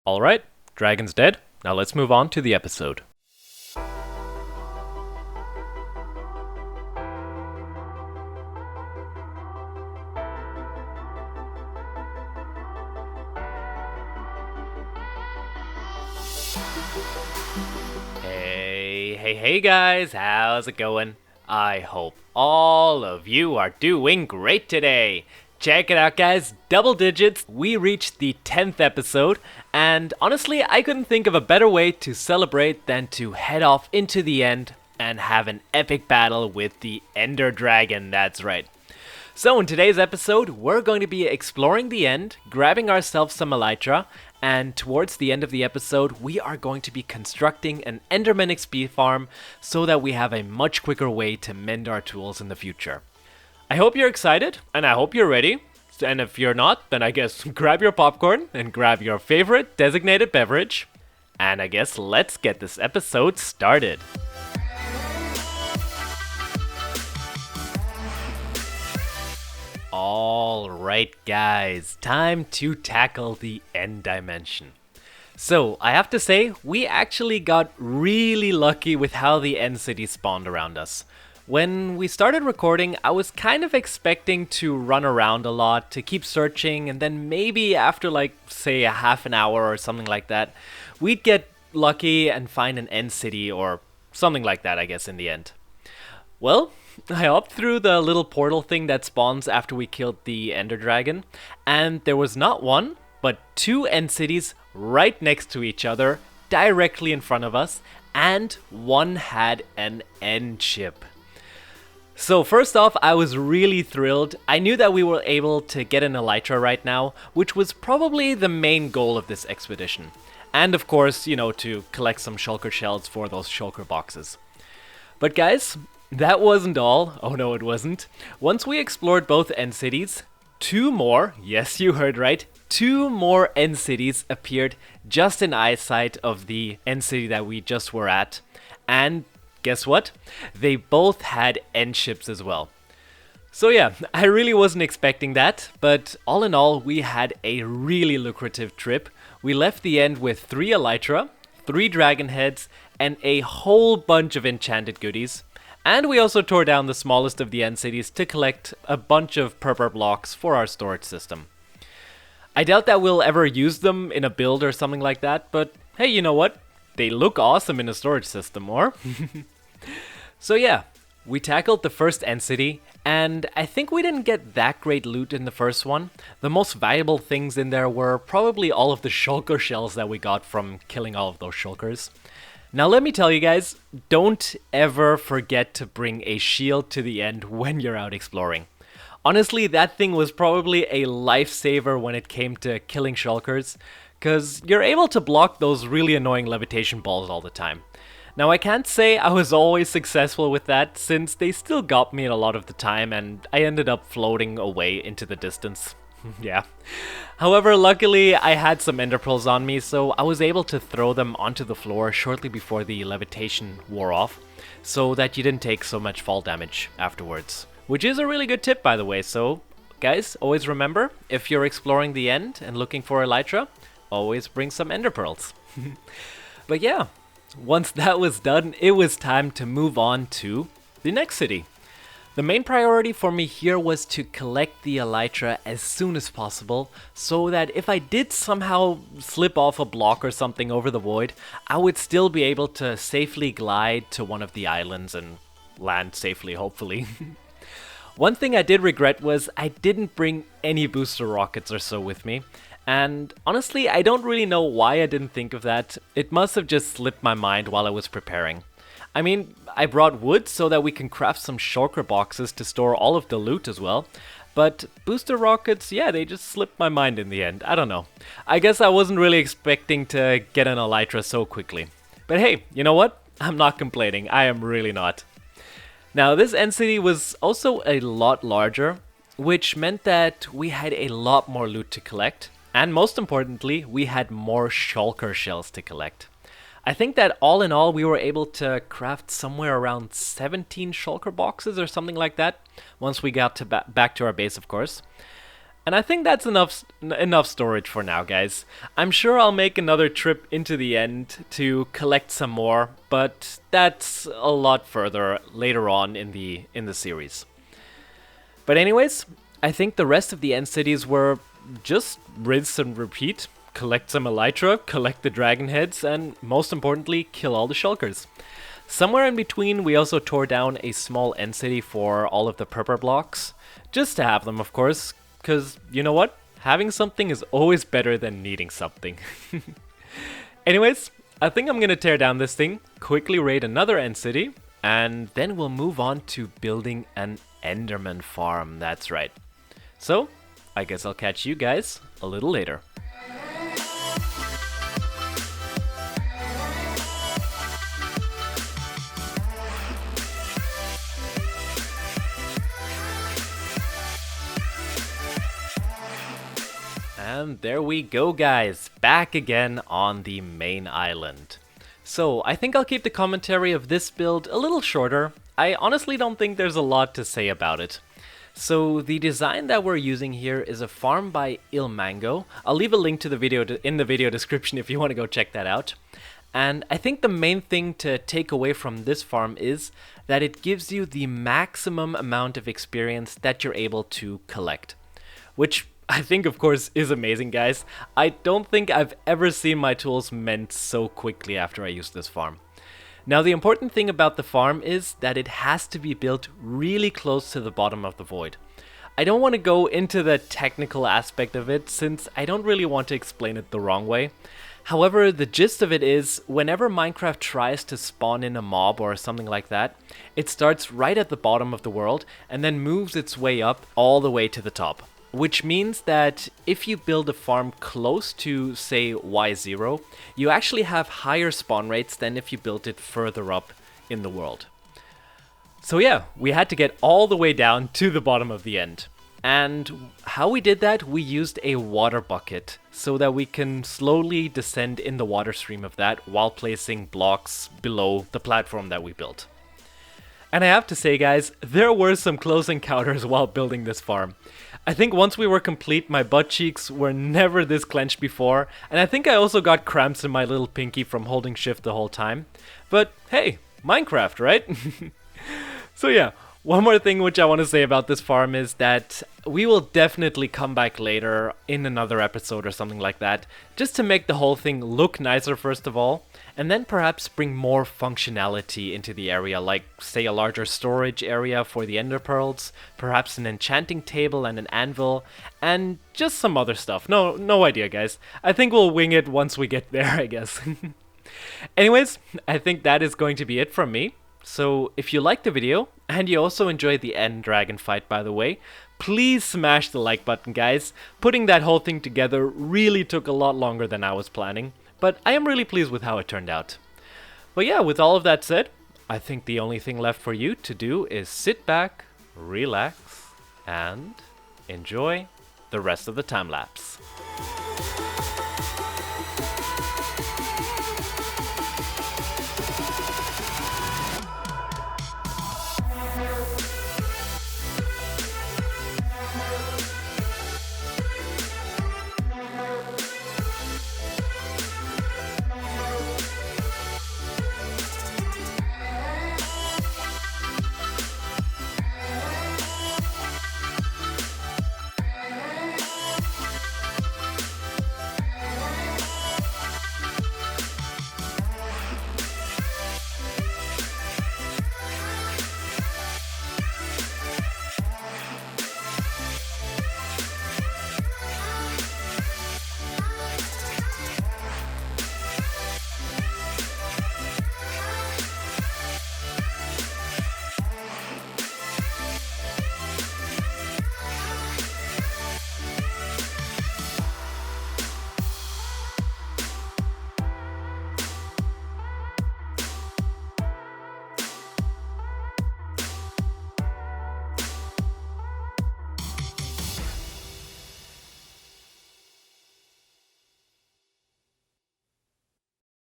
Alright, dragon's dead. Now let's move on to the episode. Hey guys, how's it going? I hope all of you are doing great today. Check it out guys, double digits, we reached the 10th episode, and honestly I couldn't think of a better way to celebrate than to head off into the end and have an epic battle with the Ender Dragon, that's right. So in today's episode, we're going to be exploring the end, grabbing ourselves some elytra, and towards the end of the episode, we are going to be constructing an Enderman XP farm so that we have a much quicker way to mend our tools in the future. I hope you're excited, and I hope you're ready. And if you're not, then I guess grab your popcorn and grab your favorite designated beverage. And I guess let's get this episode started. Alright guys, time to tackle the end dimension. So, I have to say, we actually got really lucky with how the end city spawned around us. When we started recording, I was kind of expecting to run around a lot, to keep searching, and then maybe after like, say, a half an hour or something like that, we'd get lucky and find an end city or something like that, I guess, in the end. Well, I hopped through the little portal thing that spawns after we killed the Ender Dragon, and there was not one, but two end cities right next to each other, directly in front of us, and one had an end ship. So first off, I was really thrilled. I knew that we were able to get an elytra right now, which was probably the main goal of this expedition. And of course, you know, to collect some shulker shells for those shulker boxes. But guys, that wasn't all. Oh no, it wasn't. Once we explored both end cities, two more, yes you heard right, two more end cities appeared just in eyesight of the end city that we just were at. And guess what? They both had end ships as well. So yeah, I really wasn't expecting that, but all in all, we had a really lucrative trip. We left the end with 3 elytra, 3 dragon heads, and a whole bunch of enchanted goodies. And we also tore down the smallest of the end cities to collect a bunch of purple blocks for our storage system. I doubt that we'll ever use them in a build or something like that, but hey, you know what? They look awesome in a storage system, or? So yeah, we tackled the first end city, and I think we didn't get that great loot in the first one. The most valuable things in there were probably all of the shulker shells that we got from killing all of those shulkers. Now let me tell you guys, don't ever forget to bring a shield to the end when you're out exploring. Honestly, that thing was probably a lifesaver when it came to killing shulkers, because you're able to block those really annoying levitation balls all the time. Now I can't say I was always successful with that, since they still got me a lot of the time and I ended up floating away into the distance. Yeah. However, luckily I had some ender pearls on me, so I was able to throw them onto the floor shortly before the levitation wore off, so that you didn't take so much fall damage afterwards. Which is a really good tip, by the way, so guys, always remember, if you're exploring the end and looking for elytra, always bring some ender pearls. But yeah, once that was done, it was time to move on to the next city. The main priority for me here was to collect the elytra as soon as possible, so that if I did somehow slip off a block or something over the void, I would still be able to safely glide to one of the islands and land safely, hopefully. One thing I did regret was I didn't bring any booster rockets or so with me. And honestly, I don't really know why I didn't think of that. It must have just slipped my mind while I was preparing. I mean, I brought wood so that we can craft some shulker boxes to store all of the loot as well. But booster rockets, yeah, they just slipped my mind in the end. I don't know. I guess I wasn't really expecting to get an elytra so quickly. But hey, you know what? I'm not complaining. I am really not. Now, this end city was also a lot larger, which meant that we had a lot more loot to collect. And most importantly, we had more shulker shells to collect. I think that all in all, we were able to craft somewhere around 17 shulker boxes or something like that, once we got to back to our base, of course. And I think that's enough storage for now, guys. I'm sure I'll make another trip into the end to collect some more, but that's a lot further later on in the series. But anyways, I think the rest of the end cities were just rinse and repeat. Collect some elytra, collect the dragon heads, and most importantly, kill all the shulkers. Somewhere in between, we also tore down a small end city for all of the purple blocks. Just to have them, of course, because you know what? Having something is always better than needing something. Anyways, I think I'm gonna tear down this thing, quickly raid another end city, and then we'll move on to building an Enderman farm, that's right. So, I guess I'll catch you guys a little later. And there we go, guys, back again on the main island. So I think I'll keep the commentary of this build a little shorter. I honestly don't think there's a lot to say about it. So the design that we're using here is a farm by Ilmango. I'll leave a link to the video in the video description if you want to go check that out. And I think the main thing to take away from this farm is that it gives you the maximum amount of experience that you're able to collect. Which I think, of course, is amazing, guys. I don't think I've ever seen my tools mend so quickly after I use this farm. Now, the important thing about the farm is that it has to be built really close to the bottom of the void. I don't want to go into the technical aspect of it, since I don't really want to explain it the wrong way. However, the gist of it is, whenever Minecraft tries to spawn in a mob or something like that, it starts right at the bottom of the world and then moves its way up all the way to the top. Which means that if you build a farm close to, say, Y0, you actually have higher spawn rates than if you built it further up in the world. So yeah, we had to get all the way down to the bottom of the end. And how we did that, we used a water bucket so that we can slowly descend in the water stream of that while placing blocks below the platform that we built. And I have to say, guys, there were some close encounters while building this farm. I think once we were complete, my butt cheeks were never this clenched before, and I think I also got cramps in my little pinky from holding shift the whole time. But hey, Minecraft, right? So yeah, one more thing which I want to say about this farm is that we will definitely come back later in another episode or something like that, just to make the whole thing look nicer first of all, and then perhaps bring more functionality into the area, like say a larger storage area for the ender pearls, perhaps an enchanting table and an anvil, and just some other stuff. No idea, guys. I think we'll wing it once we get there, I guess. Anyways, I think that is going to be it from me. So if you liked the video, and you also enjoyed the end dragon fight, by the way, please smash the like button, guys. Putting that whole thing together really took a lot longer than I was planning, but I am really pleased with how it turned out. But yeah, with all of that said, I think the only thing left for you to do is sit back, relax, and enjoy the rest of the time lapse.